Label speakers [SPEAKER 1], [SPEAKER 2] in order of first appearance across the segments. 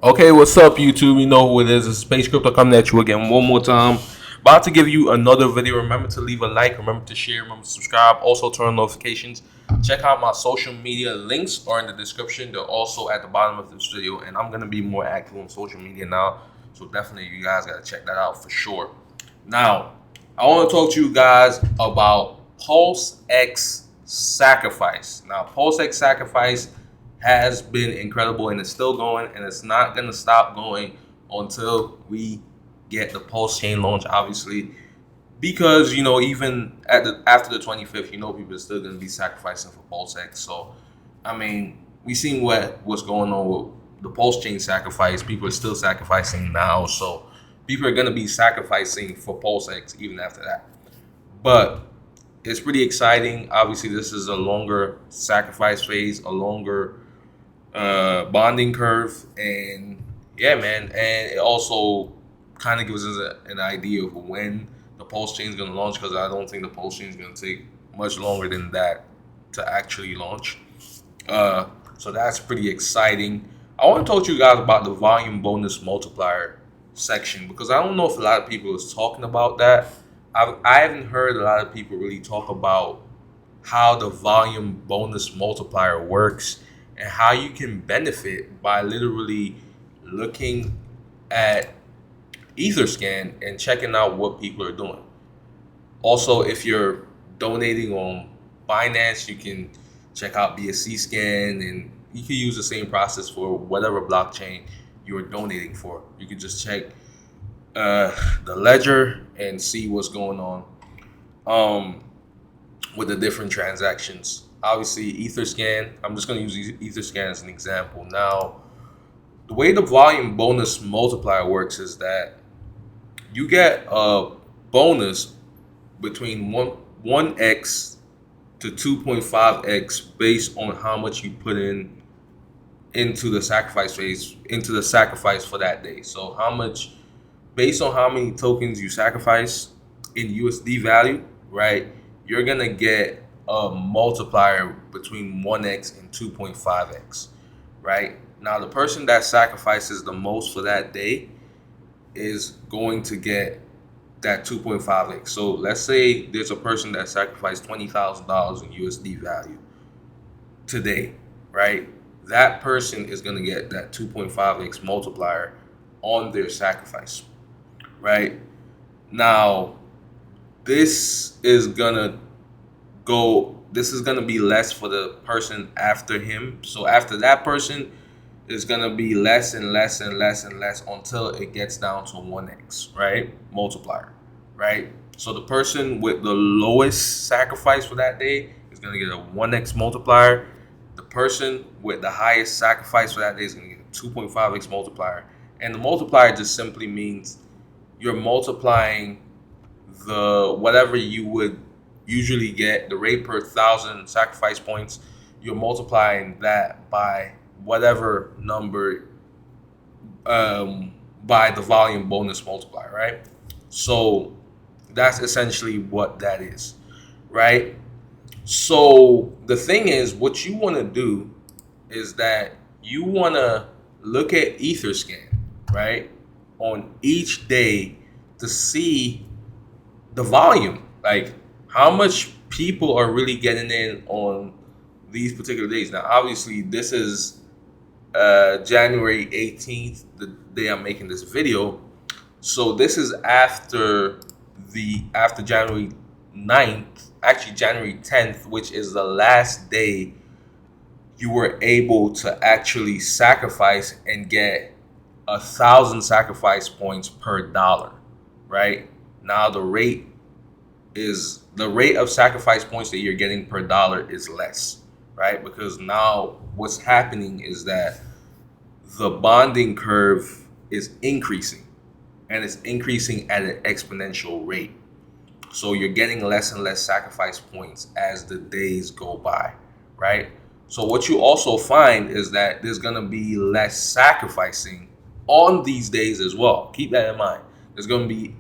[SPEAKER 1] Okay, what's up, YouTube? You know who it is. It's Space Crypto coming at you again one more time. About to give you another video. Remember to leave a like, remember to share, remember to subscribe. Also, turn on notifications. Check out my social media links are in the description. They're also at the bottom of this video. And I'm going to be more active on social media now. So definitely you guys got to check that out for sure. Now, I want to talk to you guys about PulseX Sacrifice. Now, PulseX Sacrifice has been incredible and it's still going, and it's not going to stop going until we get the Pulse chain launch, obviously, because even after the 25th, people are still going to be sacrificing for PulseX. So I mean, we seen what's going on with the Pulse chain sacrifice. People are still sacrificing now, so people are going to be sacrificing for PulseX even after that. But it's pretty exciting. Obviously, this is a longer sacrifice phase, a longer bonding curve, and yeah, man. And it also kind of gives us an idea of when the Pulse chain is going to launch, because I don't think the Pulse chain is going to take much longer than that to actually launch. So that's pretty exciting. I want to talk to you guys about the volume bonus multiplier section, because I don't know if a lot of people is talking about that. I haven't heard a lot of people really talk about how the volume bonus multiplier works and how you can benefit by literally looking at Etherscan and checking out what people are doing. Also, if you're donating on Binance, you can check out BSC scan, and you can use the same process for whatever blockchain you're donating for. You can just check the ledger and see what's going on with the different transactions. Obviously, Etherscan, I'm just going to use Etherscan as an example. Now, the way the volume bonus multiplier works is that you get a bonus between 1x to 2.5x based on how much you put into the sacrifice phase, into the sacrifice for that day. So how much, based on how many tokens you sacrifice in USD value, right, you're going to get a multiplier between 1x and 2.5x, right? Now, the person that sacrifices the most for that day is going to get that 2.5x. So let's say there's a person that sacrificed $20,000 in USD value today, right? That person is going to get that 2.5x multiplier on their sacrifice, right? Now, this is going to be less for the person after him. So after that person, it's going to be less and less and less and less until it gets down to 1x, right? Multiplier, right? So the person with the lowest sacrifice for that day is going to get a 1x multiplier. The person with the highest sacrifice for that day is going to get a 2.5x multiplier. And the multiplier just simply means you're multiplying the whatever you would usually get, the rate per 1,000 sacrifice points, you're multiplying that by whatever number, by the volume bonus multiplier, right? So that's essentially what that is, right? So the thing is, what you want to do is that you want to look at Etherscan, right, on each day to see the volume, like how much people are really getting in on these particular days. Now, obviously, this is January 18th, the day I'm making this video. So this is after January 9th, actually January 10th, which is the last day you were able to actually sacrifice and get 1,000 sacrifice points per dollar, right? Now the rate of sacrifice points that you're getting per dollar is less, right? Because now what's happening is that the bonding curve is increasing, and it's increasing at an exponential rate. So you're getting less and less sacrifice points as the days go by, right? So what you also find is that there's going to be less sacrificing on these days as well. Keep that in mind. There's going to be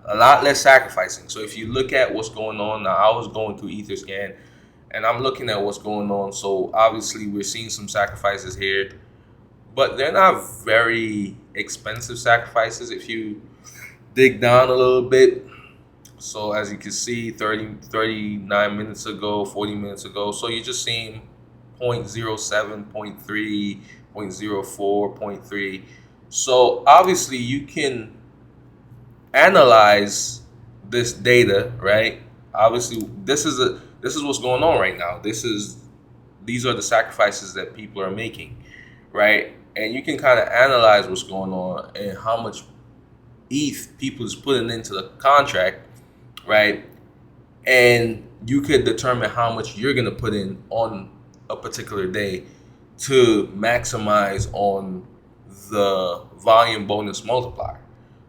[SPEAKER 1] a lot less sacrificing. So if you look at what's going on now, I was going through Etherscan and I'm looking at what's going on. So obviously we're seeing some sacrifices here. but they're not very expensive sacrifices if you dig down a little bit. So as you can see, 39 minutes ago, 40 minutes ago. So you're just seeing zero point zero 0.07, zero point 0.3, zero point zero 0.04, zero point 0.3. So obviously you can analyze this data, right? Obviously, this is what's going on right now. These are the sacrifices that people are making, right? And you can kind of analyze what's going on and how much ETH people is putting into the contract, right? And you could determine how much you're gonna put in on a particular day to maximize on the volume bonus multiplier.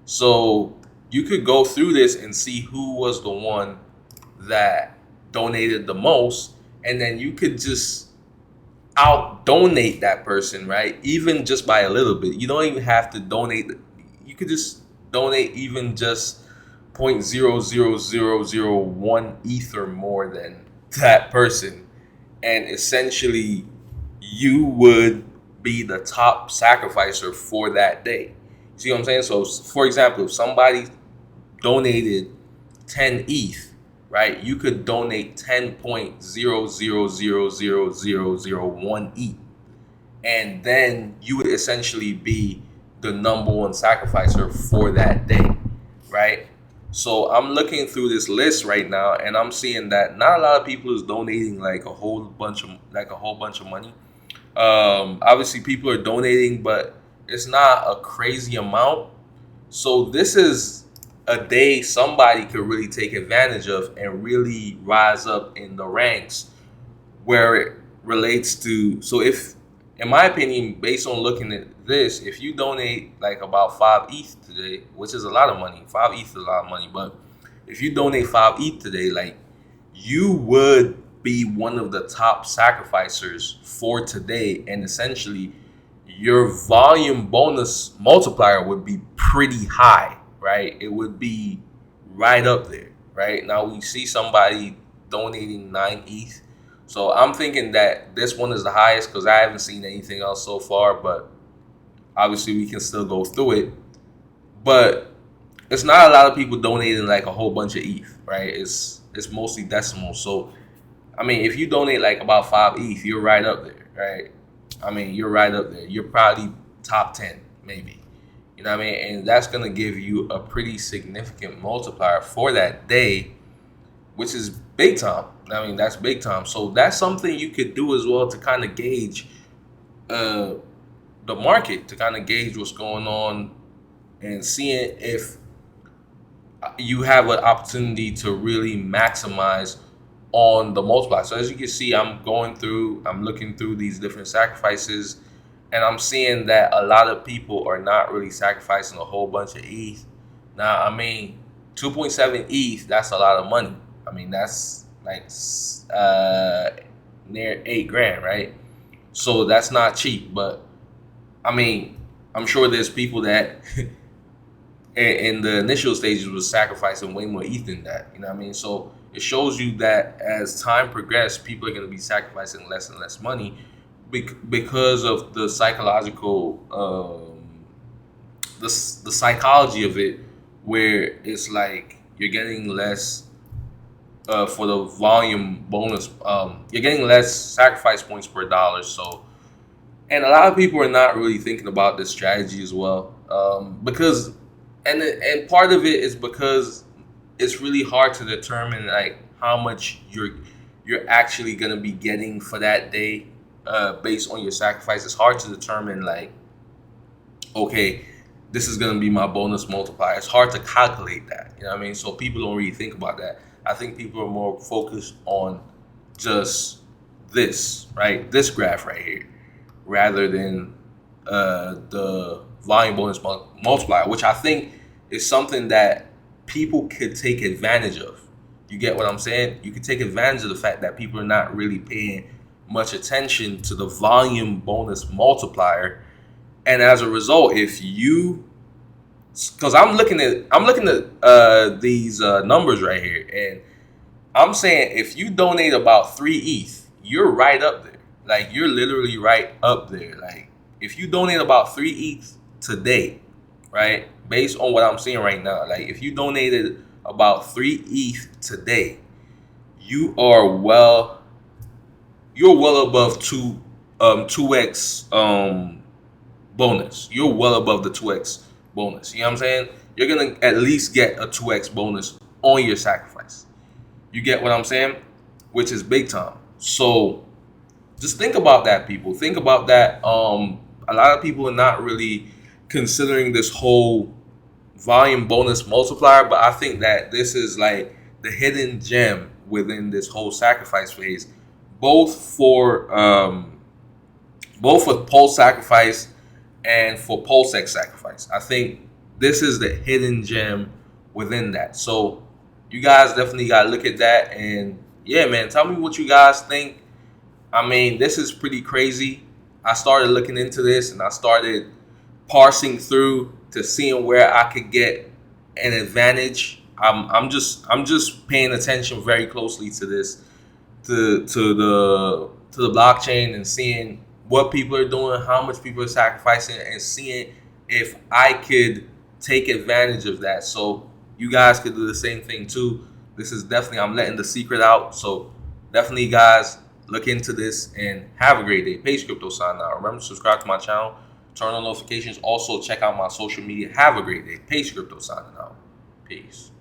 [SPEAKER 1] So you could go through this and see who was the one that donated the most, and then you could just out donate that person, right? Even just by a little bit. You don't even have to donate. You could just donate even just 0.00001 ether more than that person, and essentially you would be the top sacrificer for that day. See what I'm saying? So for example, if somebody donated 10 ETH, right, you could donate 10.0000001 ETH, and then you would essentially be the number one sacrificer for that day, right? So I'm looking through this list right now, and I'm seeing that not a lot of people is donating like a whole bunch of money. Obviously, people are donating, but it's not a crazy amount. So this is a day somebody could really take advantage of and really rise up in the ranks where it relates to. So if, in my opinion, based on looking at this, if you donate like about 5 ETH today, which is a lot of money, 5 ETH is a lot of money, but if you donate 5 ETH today, like, you would be one of the top sacrificers for today, and essentially your volume bonus multiplier would be pretty high, right? It would be right up there, right? Now we see somebody donating 9 ETH. So I'm thinking that this one is the highest because I haven't seen anything else so far, but obviously we can still go through it. But it's not a lot of people donating like a whole bunch of ETH, right? It's mostly decimals. So I mean, if you donate like about 5 ETH, you're right up there, right? I mean, you're right up there. You're probably top 10, maybe. You know what I mean? And that's going to give you a pretty significant multiplier for that day, which is big time. I mean, that's big time. So that's something you could do as well to kind of gauge the market, to kind of gauge what's going on and seeing if you have an opportunity to really maximize on the multiplier. So as you can see, I'm looking through these different sacrifices, and I'm seeing that a lot of people are not really sacrificing a whole bunch of ETH. Now, I mean, 2.7 ETH, that's a lot of money. I mean, that's like near $8,000, right? So that's not cheap, but I mean, I'm sure there's people that in the initial stages was sacrificing way more ETH than that. You know what I mean? So it shows you that as time progresses, people are going to be sacrificing less and less money because of the psychological, the psychology of it, where it's like you're getting less for the volume bonus. You're getting less sacrifice points per dollar. So, and a lot of people are not really thinking about this strategy as well, because, and part of it is because it's really hard to determine like how much you're actually gonna be getting for that day based on your sacrifice. It's hard to determine like, okay, this is gonna be my bonus multiplier. It's hard to calculate that. You know what I mean? So people don't really think about that. I think people are more focused on just this, right? This graph right here, rather than the volume bonus multiplier, which I think is something that people could take advantage of. You get what I'm saying? You could take advantage of the fact that people are not really paying much attention to the volume bonus multiplier, and as a result, if you, because I'm looking at these numbers right here, and I'm saying if you donate about 3 ETH, you're right up there. Like, you're literally right up there. Like, if you donate about 3 ETH today, right? Based on what I'm seeing right now, like if you donated about 3 ETH today, you are you're well above 2x bonus. You're well above the 2x bonus. You know what I'm saying? You're gonna at least get a 2x bonus on your sacrifice. You get what I'm saying? Which is big time. So just think about that, people. Think about that. A lot of people are not really considering this whole volume bonus multiplier, but I think that this is like the hidden gem within this whole sacrifice phase, both for Pulse sacrifice and for PulseX sacrifice. I think this is the hidden gem within that. So you guys definitely gotta look at that, and yeah, man, tell me what you guys think. I mean, this is pretty crazy. I started looking into this and I started parsing through to seeing where I could get an advantage. I'm just paying attention very closely to this, to the blockchain, and seeing what people are doing, how much people are sacrificing, and seeing if I could take advantage of that. So you guys could do the same thing too. This is definitely, I'm letting the secret out. So definitely, guys, look into this and have a great day. Page Crypto signing out. Remember to subscribe to my channel, turn on notifications. Also check out my social media. Have a great day. Page Crypto signing out. Peace.